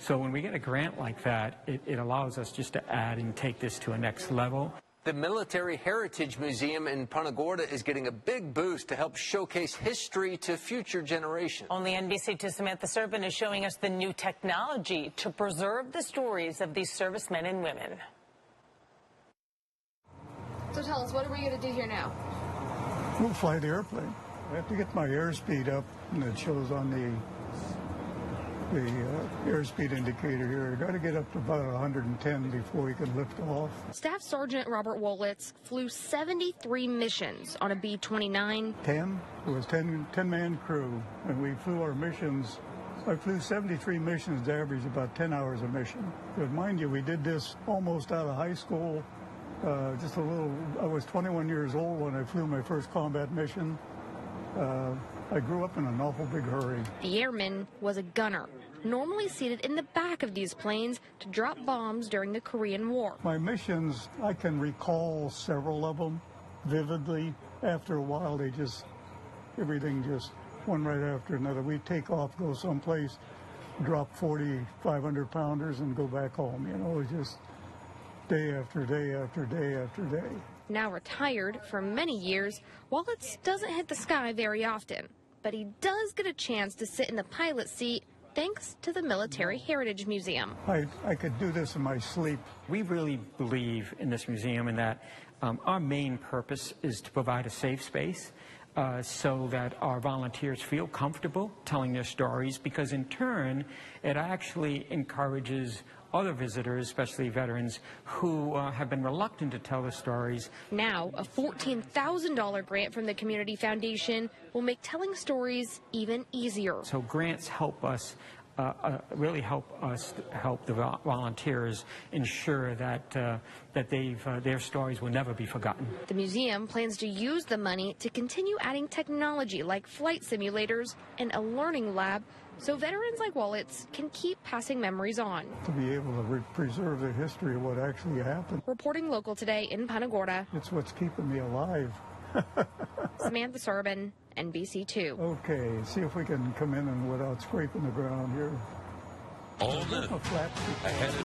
So when we get a grant like that, it allows us just to add and take this to a next level. The Military Heritage Museum in Punta Gorda is getting a big boost to help showcase history to future generations. Only NBC2 Samantha Serban is showing us the new technology to preserve the stories of these servicemen and women. So tell us, what are we going to do here now? We'll fly the airplane. I have to get my airspeed up, and it shows on the airspeed indicator here. I got to get up to about 110 before we can lift off. Staff Sergeant Robert Wolitz flew 73 missions on a B-29. 10? It was 10-man crew, and we flew our missions. I flew 73 missions to average about 10 hours a mission. But mind you, we did this almost out of high school. I was 21 years old when I flew my first combat mission. I grew up in an awful big hurry. The airman was a gunner, normally seated in the back of these planes to drop bombs during the Korean War. My missions, I can recall several of them vividly. After a while, everything just one right after another. We'd take off, go someplace, drop 40, 500-pounders and go back home. You know, it was just day after day after day after day. Now retired for many years, Wolitz doesn't hit the sky very often, but he does get a chance to sit in the pilot seat thanks to the Military Heritage Museum. I could do this in my sleep. We really believe in this museum in that our main purpose is to provide a safe space so that our volunteers feel comfortable telling their stories, because in turn it actually encourages other visitors, especially veterans, who have been reluctant to tell their stories. Now, a $14,000 grant from the Community Foundation will make telling stories even easier. So grants help us, really help the volunteers ensure that their stories will never be forgotten. The museum plans to use the money to continue adding technology like flight simulators and a learning lab, so veterans like Wolitz can keep passing memories on. To be able to preserve the history of what actually happened. Reporting local today in Punta Gorda. It's what's keeping me alive. Samantha Serban, NBC2. Okay, see if we can come in and without scraping the ground here. All new. Ahead